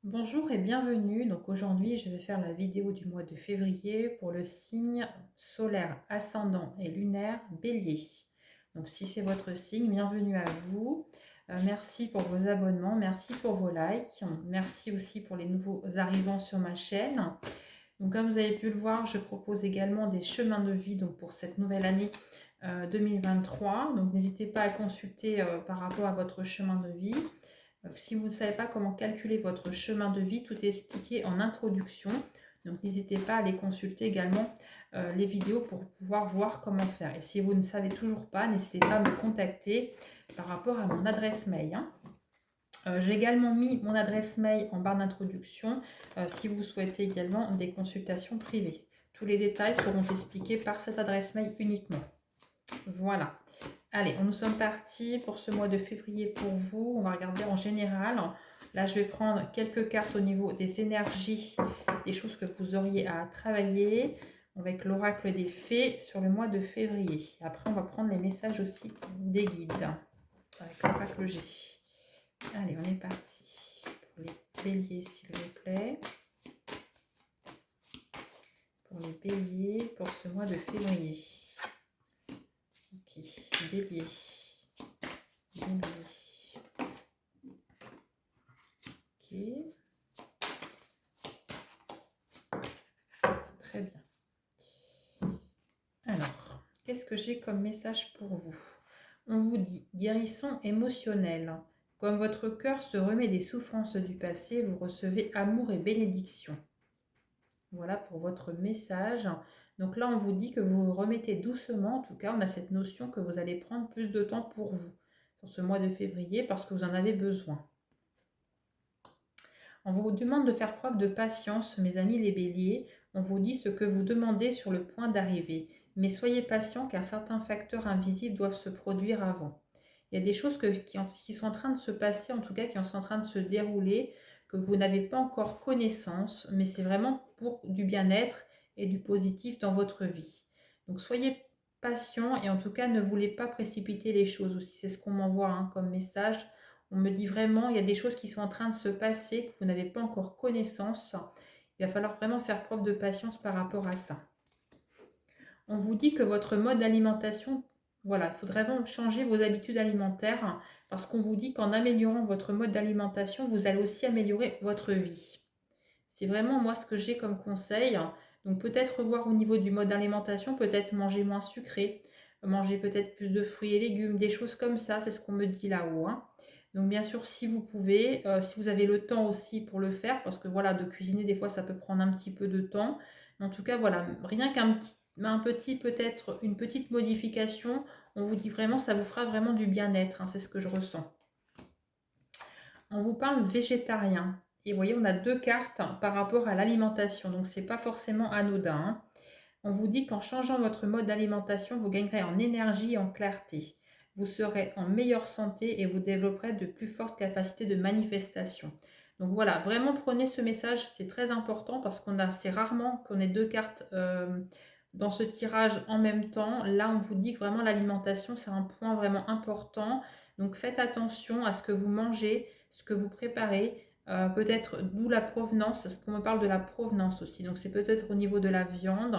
Bonjour et bienvenue. Donc aujourd'hui, je vais faire la vidéo du mois de février pour le signe solaire, ascendant et lunaire Bélier. Donc si c'est votre signe, bienvenue à vous. Merci pour vos abonnements, merci pour vos likes, merci aussi pour les nouveaux arrivants sur ma chaîne. Donc comme vous avez pu le voir, je propose également des chemins de vie donc pour cette nouvelle année 2023. Donc n'hésitez pas à consulter par rapport à votre chemin de vie. Si vous ne savez pas comment calculer votre chemin de vie, tout est expliqué en introduction. Donc n'hésitez pas à aller consulter également les vidéos pour pouvoir voir comment faire. Et si vous ne savez toujours pas, n'hésitez pas à me contacter par rapport à mon adresse mail. J'ai également mis mon adresse mail en barre d'introduction si vous souhaitez également des consultations privées. Tous les détails seront expliqués par cette adresse mail uniquement. Voilà. Allez, nous sommes partis pour ce mois de février pour vous. On va regarder en général. Là, je vais prendre quelques cartes au niveau des énergies, des choses que vous auriez à travailler avec l'oracle des fées sur le mois de février. Après, on va prendre les messages aussi des guides avec l'oracle G. Allez, on est parti. Pour les béliers, s'il vous plaît. Pour les béliers, pour ce mois de février. Ok, bélier. Ok. Très bien. Alors, qu'est-ce que j'ai comme message pour vous? On vous dit guérison émotionnelle. Comme votre cœur se remet des souffrances du passé, vous recevez amour et bénédiction. Voilà pour votre message. Donc là, on vous dit que vous vous remettez doucement. En tout cas, on a cette notion que vous allez prendre plus de temps pour vous sur ce mois de février parce que vous en avez besoin. On vous demande de faire preuve de patience, mes amis les béliers. On vous dit ce que vous demandez sur le point d'arriver. Mais soyez patients car certains facteurs invisibles doivent se produire avant. Il y a des choses qui sont en train de se passer, en tout cas qui sont en train de se dérouler, que vous n'avez pas encore connaissance, mais c'est vraiment pour du bien-être et du positif dans votre vie. Donc soyez patients et en tout cas ne voulez pas précipiter les choses aussi. C'est ce qu'on m'envoie comme message. On me dit vraiment, il y a des choses qui sont en train de se passer, que vous n'avez pas encore connaissance. Il va falloir vraiment faire preuve de patience par rapport à ça. On vous dit que votre mode d'alimentation, voilà, il faudrait vraiment changer vos habitudes alimentaires parce qu'on vous dit qu'en améliorant votre mode d'alimentation, vous allez aussi améliorer votre vie. C'est vraiment moi ce que j'ai comme conseil. Donc peut-être revoir au niveau du mode d'alimentation, peut-être manger moins sucré, manger peut-être plus de fruits et légumes, des choses comme ça, c'est ce qu'on me dit là-haut. Donc bien sûr, si vous pouvez, si vous avez le temps aussi pour le faire, parce que voilà, de cuisiner, des fois, ça peut prendre un petit peu de temps. Mais en tout cas, voilà, rien qu'un petit, peut-être une petite modification, on vous dit vraiment, ça vous fera vraiment du bien-être, c'est ce que je ressens. On vous parle végétarien. Et vous voyez, on a deux cartes par rapport à l'alimentation, donc c'est pas forcément anodin. On vous dit qu'en changeant votre mode d'alimentation, vous gagnerez en énergie et en clarté. Vous serez en meilleure santé et vous développerez de plus fortes capacités de manifestation. Donc voilà, vraiment prenez ce message, c'est très important parce c'est rarement qu'on ait deux cartes dans ce tirage en même temps. Là, on vous dit que vraiment l'alimentation, c'est un point vraiment important. Donc faites attention à ce que vous mangez, ce que vous préparez. Peut-être d'où la provenance, parce qu'on me parle de la provenance aussi. Donc c'est peut-être au niveau de la viande.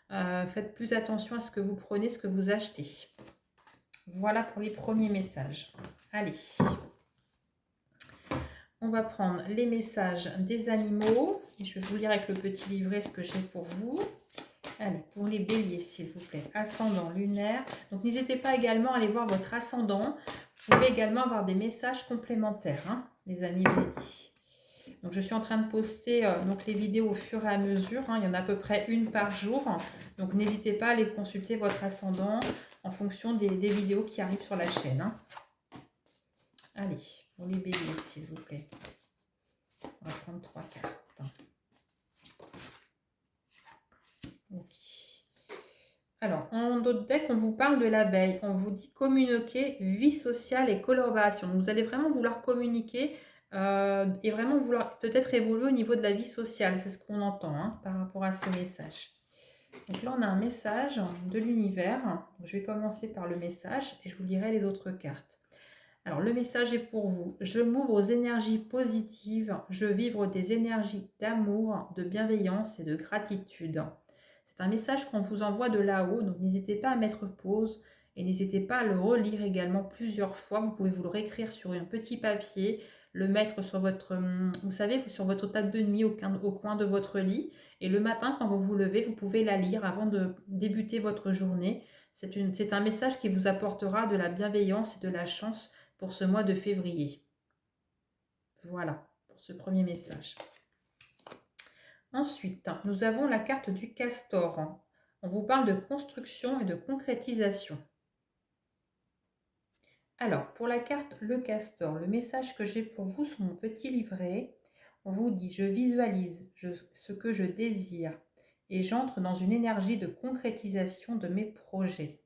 Faites plus attention à ce que vous prenez, ce que vous achetez. Voilà pour les premiers messages. Allez. On va prendre les messages des animaux. Et je vais vous lire avec le petit livret ce que j'ai pour vous. Allez, pour les béliers, s'il vous plaît. Ascendant lunaire. Donc, n'hésitez pas également à aller voir votre ascendant. Vous pouvez également avoir des messages complémentaires, les amis béliers. Donc, je suis en train de poster donc les vidéos au fur et à mesure. Il y en a à peu près une par jour. Donc, n'hésitez pas à aller consulter votre ascendant en fonction des vidéos qui arrivent sur la chaîne. Allez, pour les béliers, s'il vous plaît. On va prendre 3 cartes. Ok. Alors, en d'autres decks, on vous parle de l'abeille. On vous dit communiquer, vie sociale et collaboration. Donc, vous allez vraiment vouloir communiquer et vraiment vouloir peut-être évoluer au niveau de la vie sociale. C'est ce qu'on entend par rapport à ce message. Donc là, on a un message de l'univers. Je vais commencer par le message et je vous dirai les autres cartes. Alors, le message est pour vous. Je m'ouvre aux énergies positives. Je vibre des énergies d'amour, de bienveillance et de gratitude. C'est un message qu'on vous envoie de là-haut, donc n'hésitez pas à mettre pause et n'hésitez pas à le relire également plusieurs fois. Vous pouvez vous le réécrire sur un petit papier, le mettre sur votre, vous savez, sur votre table de nuit au coin de votre lit. Et le matin, quand vous vous levez, vous pouvez la lire avant de débuter votre journée. C'est un message qui vous apportera de la bienveillance et de la chance pour ce mois de février. Voilà, pour ce premier message. Ensuite, nous avons la carte du castor. On vous parle de construction et de concrétisation. Alors, pour la carte le castor, le message que j'ai pour vous sur mon petit livret, on vous dit « Je visualise ce que je désire et j'entre dans une énergie de concrétisation de mes projets. »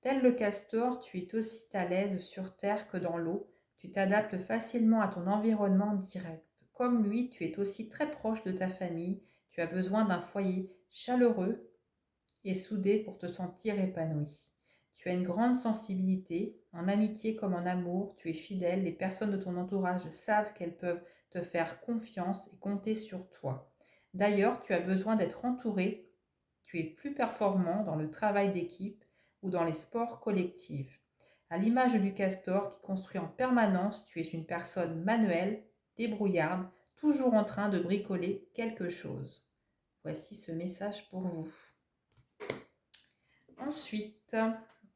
Tel le castor, tu es aussi à l'aise sur terre que dans l'eau. Tu t'adaptes facilement à ton environnement direct. Comme lui, tu es aussi très proche de ta famille. Tu as besoin d'un foyer chaleureux et soudé pour te sentir épanoui. Tu as une grande sensibilité, en amitié comme en amour, tu es fidèle. Les personnes de ton entourage savent qu'elles peuvent te faire confiance et compter sur toi. D'ailleurs, tu as besoin d'être entouré. Tu es plus performant dans le travail d'équipe ou dans les sports collectifs. À l'image du castor qui construit en permanence, tu es une personne manuelle, débrouillarde, toujours en train de bricoler quelque chose. Voici ce message pour vous. Ensuite,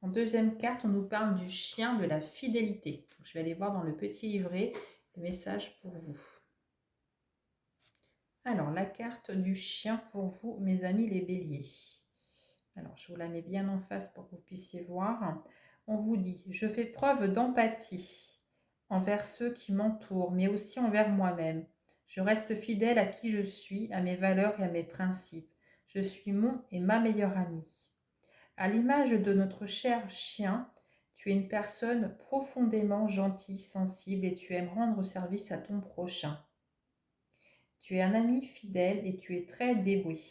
en deuxième carte, on nous parle du chien de la fidélité. Donc, je vais aller voir dans le petit livret le message pour vous. Alors, la carte du chien pour vous, mes amis les béliers. Alors, je vous la mets bien en face pour que vous puissiez voir. On vous dit, je fais preuve d'empathie envers ceux qui m'entourent, mais aussi envers moi-même. Je reste fidèle à qui je suis, à mes valeurs et à mes principes. Je suis mon et ma meilleure amie. À l'image de notre cher chien, tu es une personne profondément gentille, sensible et tu aimes rendre service à ton prochain. Tu es un ami fidèle et tu es très dévoué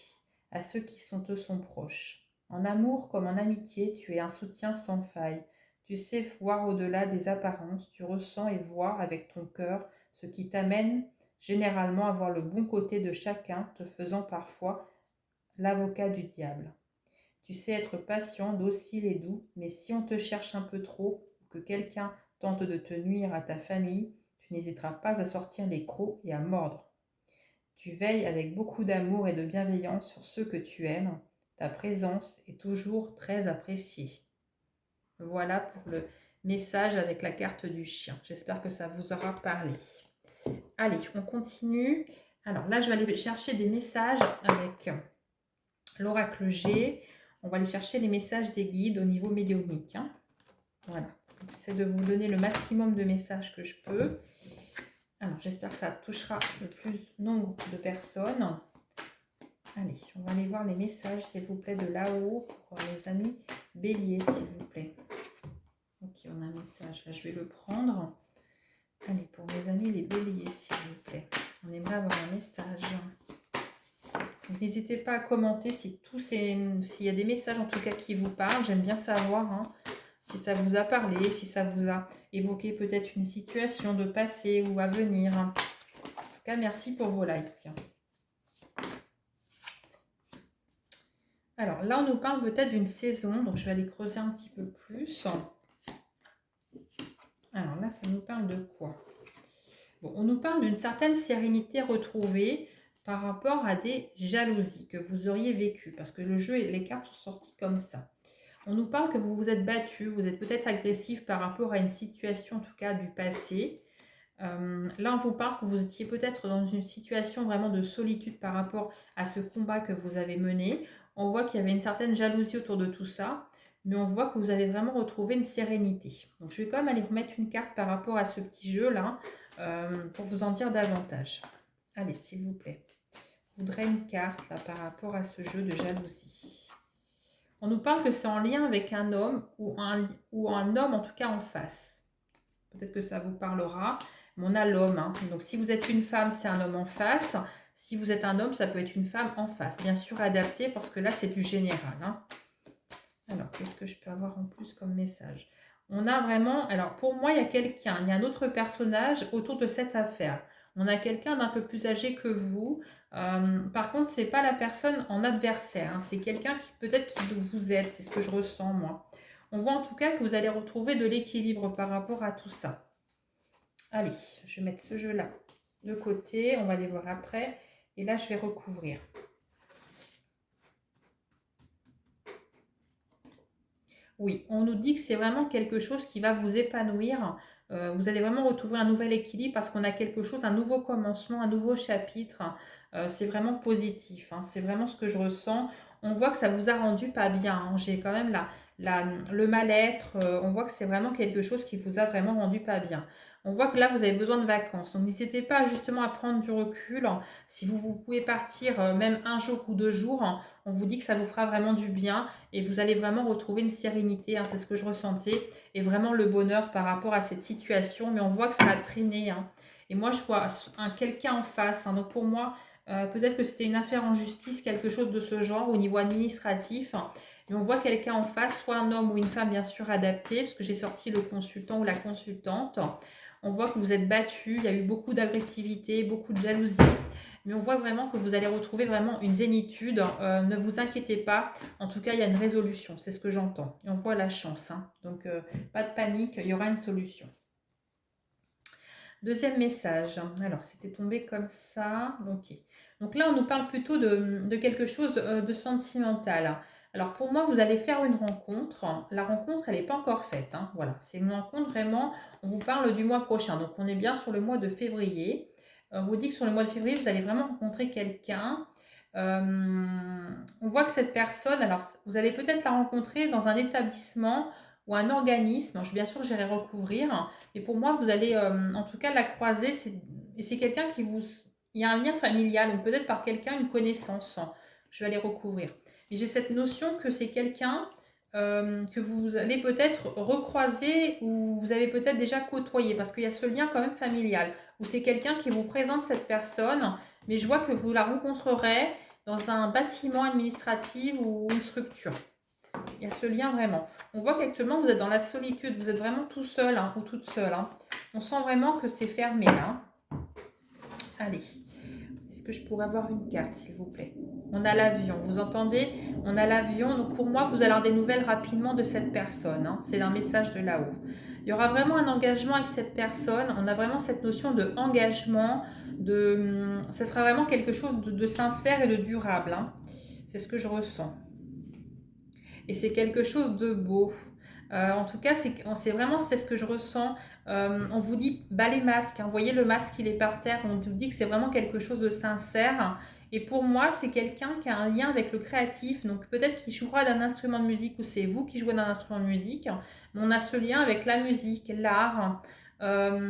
à ceux qui te sont proches. En amour comme en amitié, tu es un soutien sans faille. Tu sais voir au-delà des apparences, tu ressens et vois avec ton cœur ce qui t'amène généralement à voir le bon côté de chacun, te faisant parfois l'avocat du diable. Tu sais être patient, docile et doux, mais si on te cherche un peu trop ou que quelqu'un tente de te nuire à ta famille, tu n'hésiteras pas à sortir les crocs et à mordre. Tu veilles avec beaucoup d'amour et de bienveillance sur ceux que tu aimes. Ta présence est toujours très appréciée. Voilà pour le message avec la carte du chien. J'espère que ça vous aura parlé. Allez, on continue. Alors là, je vais aller chercher des messages avec l'oracle G. On va aller chercher les messages des guides au niveau médiumnique. Voilà. J'essaie de vous donner le maximum de messages que je peux. Alors, j'espère que ça touchera le plus nombre de personnes. Allez, on va aller voir les messages, s'il vous plaît, de là-haut pour les amis béliers, s'il vous plaît. Ok, on a un message. Là, je vais le prendre. Allez, pour mes amis les béliers, s'il vous plaît. On aimerait avoir un message. N'hésitez pas à commenter s'il y a des messages, en tout cas, qui vous parlent. J'aime bien savoir si ça vous a parlé, si ça vous a évoqué peut-être une situation de passé ou à venir. En tout cas, merci pour vos likes. Alors là, on nous parle peut-être d'une saison, donc je vais aller creuser un petit peu plus. Alors là, ça nous parle de quoi? Bon, on nous parle d'une certaine sérénité retrouvée par rapport à des jalousies que vous auriez vécues, parce que le jeu et les cartes sont sorties comme ça. On nous parle que vous vous êtes battu, vous êtes peut-être agressif par rapport à une situation, en tout cas du passé. Là, on vous parle que vous étiez peut-être dans une situation vraiment de solitude par rapport à ce combat que vous avez mené. On voit qu'il y avait une certaine jalousie autour de tout ça, mais on voit que vous avez vraiment retrouvé une sérénité. Donc, je vais quand même aller remettre une carte par rapport à ce petit jeu-là pour vous en dire davantage. Allez, s'il vous plaît. Je voudrais une carte là par rapport à ce jeu de jalousie. On nous parle que c'est en lien avec un homme ou un homme en tout cas en face. Peut-être que ça vous parlera. Mais on a l'homme. Donc si vous êtes une femme, c'est un homme en face. Si vous êtes un homme, ça peut être une femme en face. Bien sûr adapté parce que là, c'est du général. Alors, qu'est-ce que je peux avoir en plus comme message? On a vraiment, alors pour moi, il y a quelqu'un, il y a un autre personnage autour de cette affaire. On a quelqu'un d'un peu plus âgé que vous. Par contre, c'est pas la personne en adversaire, hein. C'est quelqu'un qui peut-être qui vous aide. C'est ce que je ressens moi. On voit en tout cas que vous allez retrouver de l'équilibre par rapport à tout ça. Allez, je vais mettre ce jeu-là de côté. On va les voir après. Et là, je vais recouvrir. Oui, on nous dit que c'est vraiment quelque chose qui va vous épanouir. Vous allez vraiment retrouver un nouvel équilibre parce qu'on a quelque chose, un nouveau commencement, un nouveau chapitre. C'est vraiment positif, hein. C'est vraiment ce que je ressens. On voit que ça vous a rendu pas bien, hein. J'ai quand même le mal-être. On voit que c'est vraiment quelque chose qui vous a vraiment rendu pas bien. On voit que là, vous avez besoin de vacances. Donc, n'hésitez pas justement à prendre du recul. Si vous pouvez partir même un jour ou 2 jours, hein, on vous dit que ça vous fera vraiment du bien et vous allez vraiment retrouver une sérénité, hein, c'est ce que je ressentais, et vraiment le bonheur par rapport à cette situation, mais on voit que ça a traîné, hein. Et moi, je vois quelqu'un en face, hein. Donc pour moi, peut-être que c'était une affaire en justice, quelque chose de ce genre au niveau administratif, hein. Mais on voit quelqu'un en face, soit un homme ou une femme bien sûr adapté, parce que j'ai sorti le consultant ou la consultante. On voit que vous êtes battu, il y a eu beaucoup d'agressivité, beaucoup de jalousie. Mais on voit vraiment que vous allez retrouver vraiment une zénitude. Ne vous inquiétez pas. En tout cas, il y a une résolution. C'est ce que j'entends. Et on voit la chance, hein. Donc, pas de panique. Il y aura une solution. Deuxième message. Alors, c'était tombé comme ça. Ok. Donc là, on nous parle plutôt de quelque chose de sentimental. Alors, pour moi, vous allez faire une rencontre. La rencontre, elle n'est pas encore faite, hein. Voilà. C'est une rencontre vraiment. On vous parle du mois prochain. Donc, on est bien sur le mois de février. On vous dit que sur le mois de février, vous allez vraiment rencontrer quelqu'un. On voit que cette personne, alors vous allez peut-être la rencontrer dans un établissement ou un organisme. Bien sûr, j'irai recouvrir. Et pour moi, vous allez en tout cas la croiser. Et c'est quelqu'un qui vous... Il y a un lien familial, donc peut-être par quelqu'un, une connaissance. Je vais aller recouvrir. Mais j'ai cette notion que c'est quelqu'un que vous allez peut-être recroiser ou vous avez peut-être déjà côtoyé, parce qu'il y a ce lien quand même familial, où c'est quelqu'un qui vous présente cette personne, mais je vois que vous la rencontrerez dans un bâtiment administratif ou une structure. Il y a ce lien vraiment. On voit qu'actuellement, vous êtes dans la solitude, vous êtes vraiment tout seul, hein, ou toute seule, hein. On sent vraiment que c'est fermé là. Allez, est-ce que je pourrais avoir une carte, s'il vous plaît? On a l'avion, vous entendez? On a l'avion, donc pour moi, vous allez avoir des nouvelles rapidement de cette personne, hein. C'est un message de là-haut. Il y aura vraiment un engagement avec cette personne. On a vraiment cette notion de engagement, ça sera vraiment quelque chose de sincère et de durable, hein. C'est ce que je ressens. Et c'est quelque chose de beau. En tout cas, c'est vraiment c'est ce que je ressens. On vous dit bas les masques, hein. Vous voyez le masque, il est par terre. On vous dit que c'est vraiment quelque chose de sincère. Et pour moi, c'est quelqu'un qui a un lien avec le créatif. Donc peut-être qu'il jouera d'un instrument de musique ou c'est vous qui jouez d'un instrument de musique. Mais on a ce lien avec la musique, l'art,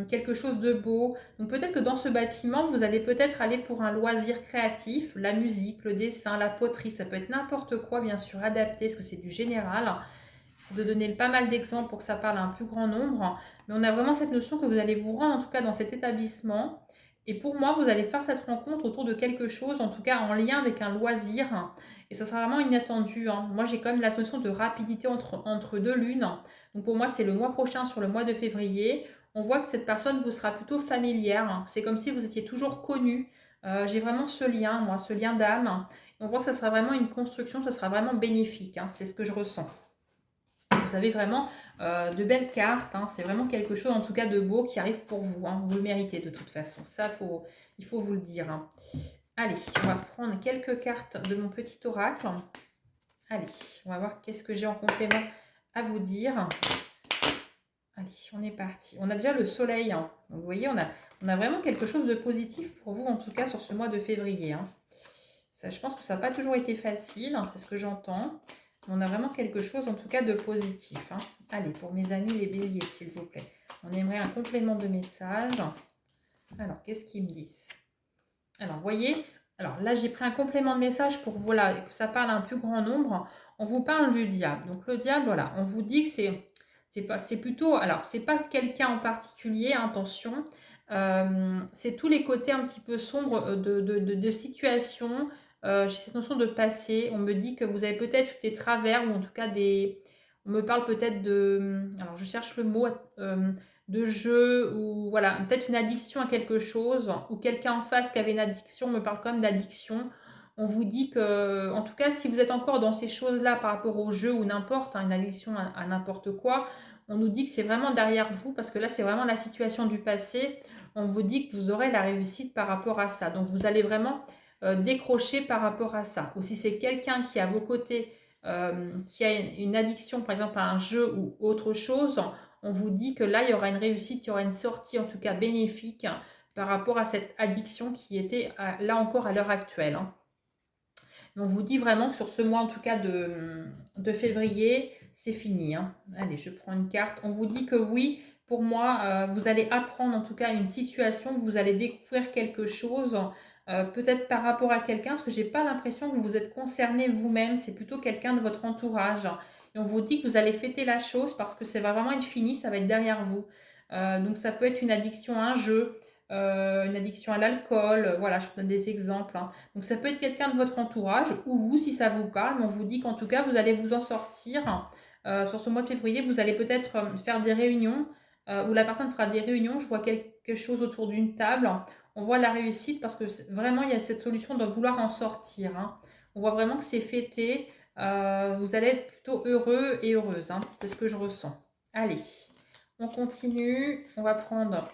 quelque chose de beau. Donc peut-être que dans ce bâtiment, vous allez peut-être aller pour un loisir créatif, la musique, le dessin, la poterie, ça peut être n'importe quoi, bien sûr, adapté, parce que c'est du général. C'est de donner pas mal d'exemples pour que ça parle à un plus grand nombre. Mais on a vraiment cette notion que vous allez vous rendre, en tout cas, dans cet établissement. Et pour moi, vous allez faire cette rencontre autour de quelque chose, en tout cas en lien avec un loisir. Et ça sera vraiment inattendu, hein. Moi, j'ai quand même la notion de rapidité entre deux lunes. Donc pour moi, c'est le mois prochain, sur le mois de février. On voit que cette personne vous sera plutôt familière, hein. C'est comme si vous étiez toujours connu. J'ai vraiment ce lien, moi, ce lien d'âme. On voit que ça sera vraiment une construction, ça sera vraiment bénéfique, hein. C'est ce que je ressens. Vous avez vraiment de belles cartes, hein. C'est vraiment quelque chose, en tout cas, de beau qui arrive pour vous, hein. Vous le méritez de toute façon. Ça, il faut vous le dire, hein. Allez, on va prendre quelques cartes de mon petit oracle. Allez, on va voir qu'est-ce que j'ai en complément à vous dire. Allez, on est parti. On a déjà le soleil, hein. Donc, vous voyez, on a vraiment quelque chose de positif pour vous, en tout cas, sur ce mois de février, hein. Ça, je pense que ça n'a pas toujours été facile, hein, c'est ce que j'entends. On a vraiment quelque chose, en tout cas, de positif, hein. Allez, pour mes amis les béliers, s'il vous plaît. On aimerait un complément de message. Alors, qu'est-ce qu'ils me disent? Alors, vous voyez, alors là, j'ai pris un complément de message pour voilà, que ça parle à un plus grand nombre. On vous parle du diable. Donc, le diable, voilà, on vous dit que c'est plutôt, alors c'est pas quelqu'un en particulier, hein, attention, c'est tous les côtés un petit peu sombres de situation. J'ai cette notion de passé. On me dit que vous avez peut-être des travers ou en tout cas On me parle peut-être de, alors je cherche le mot, de jeu ou voilà, peut-être une addiction à quelque chose ou quelqu'un en face qui avait une addiction, on me parle quand même d'addiction. On vous dit que, en tout cas, si vous êtes encore dans ces choses-là par rapport au jeu ou n'importe, hein, une addiction à n'importe quoi, on nous dit que c'est vraiment derrière vous parce que là, c'est vraiment la situation du passé. On vous dit que vous aurez la réussite par rapport à ça. Donc, vous allez vraiment décrocher par rapport à ça. Ou si c'est quelqu'un qui est à vos côtés, qui a une addiction, par exemple, à un jeu ou autre chose, on vous dit que là, il y aura une réussite, il y aura une sortie, en tout cas bénéfique, par rapport à cette addiction qui était là encore à l'heure actuelle. Hein. On vous dit vraiment que sur ce mois, en tout cas de février, c'est fini. Hein. Allez, je prends une carte. On vous dit que oui, pour moi, vous allez apprendre en tout cas une situation, vous allez découvrir quelque chose, peut-être par rapport à quelqu'un, parce que je n'ai pas l'impression que vous êtes concerné vous-même, c'est plutôt quelqu'un de votre entourage. Et on vous dit que vous allez fêter la chose parce que ça va vraiment être fini, ça va être derrière vous. Donc ça peut être une addiction à un jeu, une addiction à l'alcool, voilà, je vous donne des exemples. Hein. Donc ça peut être quelqu'un de votre entourage ou vous si ça vous parle, mais on vous dit qu'en tout cas vous allez vous en sortir. Sur ce mois de février, vous allez peut-être faire des réunions où la personne fera des réunions, je vois quelque chose autour d'une table, on voit la réussite parce que vraiment il y a cette solution de vouloir en sortir. Hein. On voit vraiment que c'est fêté, vous allez être plutôt heureux et heureuse, hein. C'est ce que je ressens. Allez, on continue, on va prendre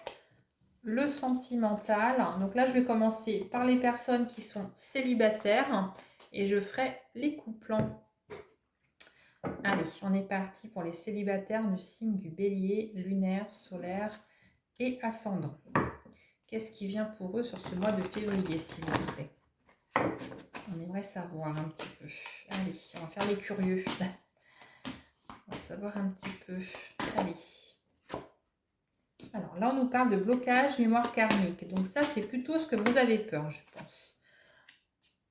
le sentimental. Donc là, je vais commencer par les personnes qui sont célibataires et je ferai les couples. Allez, on est parti pour les célibataires du signe du bélier, lunaire, solaire et ascendant. Qu'est-ce qui vient pour eux sur ce mois de février, s'il vous plaît? On aimerait savoir un petit peu. Allez, on va faire les curieux. On va savoir un petit peu. Allez. Alors là, on nous parle de blocage, mémoire karmique. Donc ça, c'est plutôt ce que vous avez peur, je pense.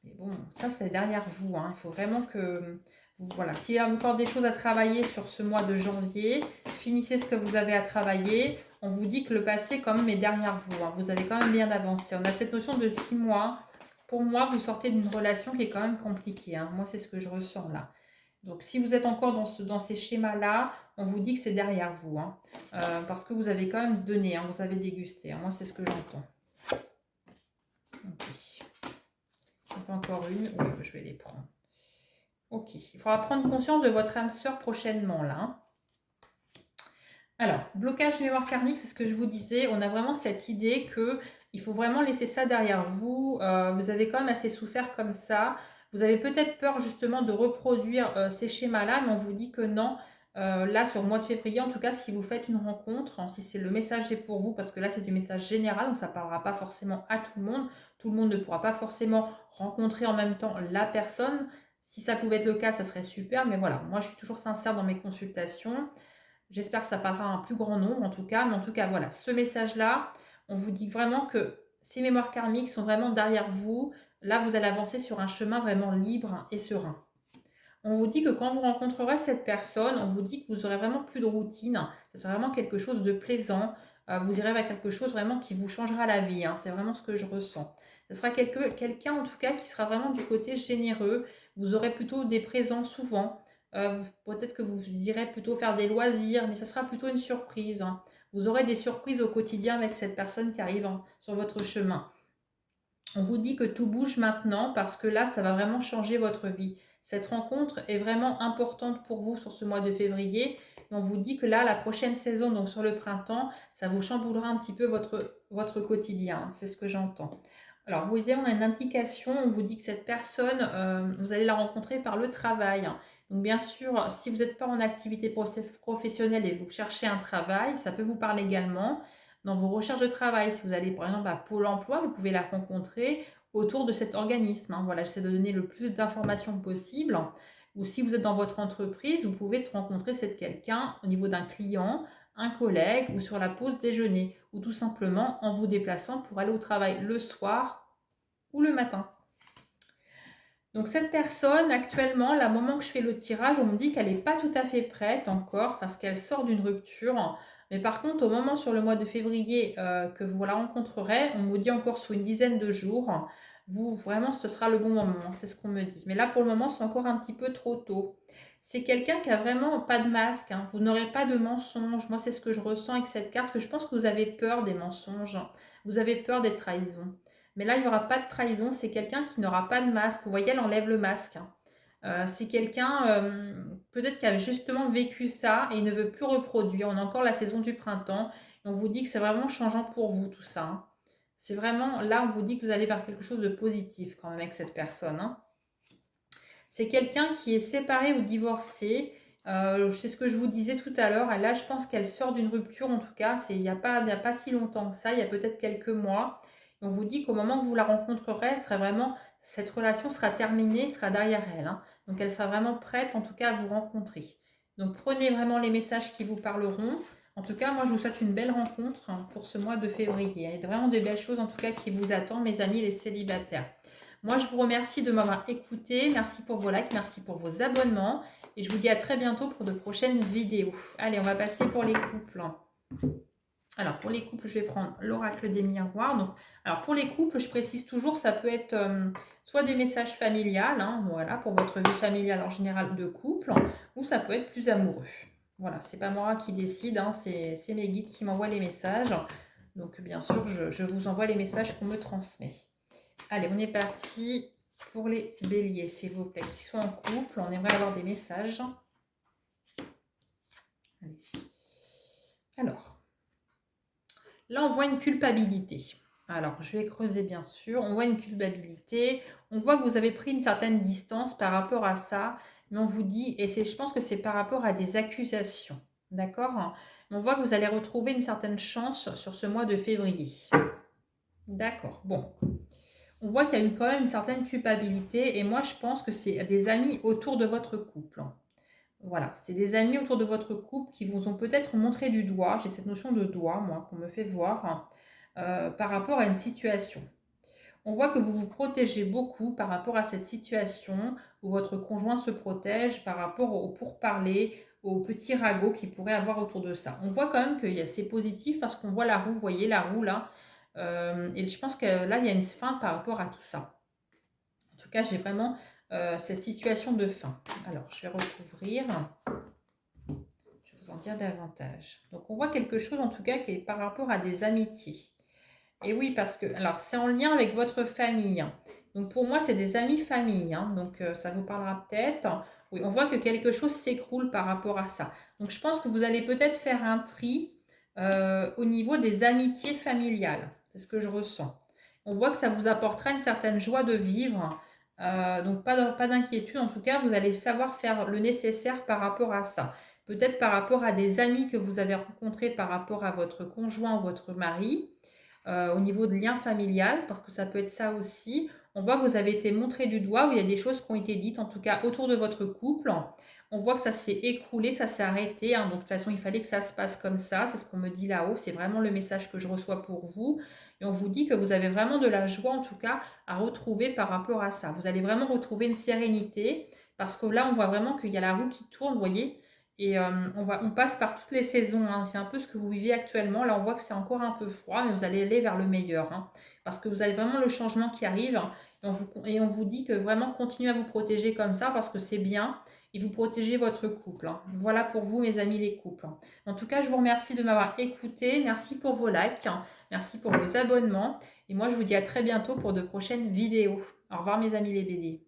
Mais bon, ça, c'est derrière vous. Hein. Il faut vraiment que... Voilà, s'il y a encore des choses à travailler sur ce mois de janvier, finissez ce que vous avez à travailler. On vous dit que le passé, quand même, est derrière vous. Hein. Vous avez quand même bien avancé. On a cette notion de 6 mois. Pour moi, vous sortez d'une relation qui est quand même compliquée. Hein. Moi, c'est ce que je ressens là. Donc, si vous êtes encore dans ces schémas-là, on vous dit que c'est derrière vous. Hein. Parce que vous avez quand même donné, hein, vous avez dégusté. Hein. Moi, c'est ce que j'entends. Ok. Encore une. Oui, je vais les prendre. Ok. Il faudra prendre conscience de votre âme sœur prochainement, là. Hein. Alors, blocage mémoire karmique, c'est ce que je vous disais. On a vraiment cette idée que il faut vraiment laisser ça derrière vous. Vous avez quand même assez souffert comme ça. Vous avez peut-être peur justement de reproduire ces schémas-là, mais on vous dit que non. Là, sur le mois de février, en tout cas, si vous faites une rencontre, hein, si c'est le message est pour vous, parce que là, c'est du message général, donc ça ne parlera pas forcément à tout le monde. Tout le monde ne pourra pas forcément rencontrer en même temps la personne. Si ça pouvait être le cas, ça serait super, mais voilà, moi, je suis toujours sincère dans mes consultations. J'espère que ça parlera à un plus grand nombre en tout cas. Mais en tout cas, voilà, ce message-là, on vous dit vraiment que ces mémoires karmiques sont vraiment derrière vous. Là, vous allez avancer sur un chemin vraiment libre et serein. On vous dit que quand vous rencontrerez cette personne, on vous dit que vous aurez vraiment plus de routine. Ça sera vraiment quelque chose de plaisant. Vous irez vers quelque chose vraiment qui vous changera la vie. Hein. C'est vraiment ce que je ressens. Ce sera quelqu'un en tout cas qui sera vraiment du côté généreux. Vous aurez plutôt des présents souvent. Peut-être que vous irez plutôt faire des loisirs, mais ça sera plutôt une surprise. Hein. Vous aurez des surprises au quotidien avec cette personne qui arrive sur votre chemin. On vous dit que tout bouge maintenant parce que là, ça va vraiment changer votre vie. Cette rencontre est vraiment importante pour vous sur ce mois de février. On vous dit que là, la prochaine saison, donc sur le printemps, ça vous chamboulera un petit peu votre quotidien. C'est ce que j'entends. Alors, vous voyez, on a une indication, on vous dit que cette personne, vous allez la rencontrer par le travail. Donc, bien sûr, si vous n'êtes pas en activité professionnelle et vous cherchez un travail, ça peut vous parler également. Dans vos recherches de travail, si vous allez par exemple à Pôle emploi, vous pouvez la rencontrer autour de cet organisme. Hein. Voilà, j'essaie de donner le plus d'informations possible. Ou si vous êtes dans votre entreprise, vous pouvez rencontrer quelqu'un au niveau d'un client, un collègue ou sur la pause déjeuner. Ou tout simplement en vous déplaçant pour aller au travail le soir ou le matin. Donc cette personne, actuellement, là, au moment que je fais le tirage, on me dit qu'elle n'est pas tout à fait prête encore parce qu'elle sort d'une rupture. Mais par contre, au moment sur le mois de février que vous la rencontrerez, on vous dit encore sous une dizaine de jours, vous, vraiment, ce sera le bon moment. C'est ce qu'on me dit. Mais là, pour le moment, c'est encore un petit peu trop tôt. C'est quelqu'un qui a vraiment pas de masque, hein. Vous n'aurez pas de mensonges. Moi, c'est ce que je ressens avec cette carte, que je pense que vous avez peur des mensonges. Vous avez peur des trahisons. Mais là, il n'y aura pas de trahison. C'est quelqu'un qui n'aura pas de masque. Vous voyez, elle enlève le masque, hein. C'est quelqu'un peut-être qui a justement vécu ça et ne veut plus reproduire. On a encore la saison du printemps et on vous dit que c'est vraiment changeant pour vous tout ça, hein. C'est vraiment, là, on vous dit que vous allez vers quelque chose de positif quand même avec cette personne, hein. C'est quelqu'un qui est séparé ou divorcé. C'est ce que je vous disais tout à l'heure. Là, je pense qu'elle sort d'une rupture, en tout cas. Il y a pas si longtemps que ça, il y a peut-être quelques mois. Et on vous dit qu'au moment que vous la rencontrerez, cette relation sera terminée, sera derrière elle, hein. Donc, elle sera vraiment prête, en tout cas, à vous rencontrer. Donc, prenez vraiment les messages qui vous parleront. En tout cas, moi, je vous souhaite une belle rencontre, hein, pour ce mois de février. Il y a vraiment de belles choses, en tout cas, qui vous attendent, mes amis les célibataires. Moi, je vous remercie de m'avoir écouté. Merci pour vos likes, merci pour vos abonnements. Et je vous dis à très bientôt pour de prochaines vidéos. Allez, on va passer pour les couples. Alors, pour les couples, je vais prendre l'oracle des miroirs. Donc, alors, pour les couples, je précise toujours, ça peut être soit des messages familiales, hein, voilà, pour votre vie familiale en général de couple, ou ça peut être plus amoureux. Voilà, c'est pas moi qui décide, hein, c'est mes guides qui m'envoient les messages. Donc, bien sûr, je vous envoie les messages qu'on me transmet. Allez, on est parti pour les béliers, s'il vous plaît, qui sont en couple. On aimerait avoir des messages. Allez. Alors, là, on voit une culpabilité. Alors, je vais creuser, bien sûr. On voit une culpabilité. On voit que vous avez pris une certaine distance par rapport à ça. Mais on vous dit, et je pense que c'est par rapport à des accusations. D'accord? On voit que vous allez retrouver une certaine chance sur ce mois de février. D'accord, bon. On voit qu'il y a eu quand même une certaine culpabilité et moi je pense que c'est des amis autour de votre couple. Voilà, c'est des amis autour de votre couple qui vous ont peut-être montré du doigt, j'ai cette notion de doigt, moi, qu'on me fait voir, par rapport à une situation. On voit que vous vous protégez beaucoup par rapport à cette situation où votre conjoint se protège par rapport au pourparler, aux petits ragots qu'il pourrait avoir autour de ça. On voit quand même que c'est positif parce qu'on voit la roue, vous voyez la roue là, et je pense que là, il y a une fin par rapport à tout ça. En tout cas, j'ai vraiment cette situation de fin. Alors, je vais recouvrir. Je vais vous en dire davantage. Donc, on voit quelque chose, en tout cas, qui est par rapport à des amitiés. Et oui, parce que, alors, c'est en lien avec votre famille. Donc, pour moi, c'est des amis famille, hein. Donc, ça vous parlera peut-être. Oui, on voit que quelque chose s'écroule par rapport à ça. Donc, je pense que vous allez peut-être faire un tri au niveau des amitiés familiales. C'est ce que je ressens. On voit que ça vous apportera une certaine joie de vivre. Donc, pas d'inquiétude. En tout cas, vous allez savoir faire le nécessaire par rapport à ça. Peut-être par rapport à des amis que vous avez rencontrés par rapport à votre conjoint ou votre mari. Au niveau de lien familial, parce que ça peut être ça aussi. On voit que vous avez été montré du doigt, où il y a des choses qui ont été dites, en tout cas autour de votre couple. On voit que ça s'est écroulé, ça s'est arrêté, hein. Donc de toute façon, il fallait que ça se passe comme ça. C'est ce qu'on me dit là-haut. C'est vraiment le message que je reçois pour vous. Et on vous dit que vous avez vraiment de la joie, en tout cas, à retrouver par rapport à ça. Vous allez vraiment retrouver une sérénité, parce que là, on voit vraiment qu'il y a la roue qui tourne, vous voyez. Et on passe par toutes les saisons, hein. C'est un peu ce que vous vivez actuellement. Là, on voit que c'est encore un peu froid, mais vous allez aller vers le meilleur, hein, parce que vous avez vraiment le changement qui arrive. Et on vous dit que vraiment continuez à vous protéger comme ça, parce que c'est bien. Et vous protégez votre couple, hein. Voilà pour vous, mes amis, les couples. En tout cas, je vous remercie de m'avoir écouté. Merci pour vos likes. Merci pour vos abonnements. Et moi, je vous dis à très bientôt pour de prochaines vidéos. Au revoir, mes amis les béliers.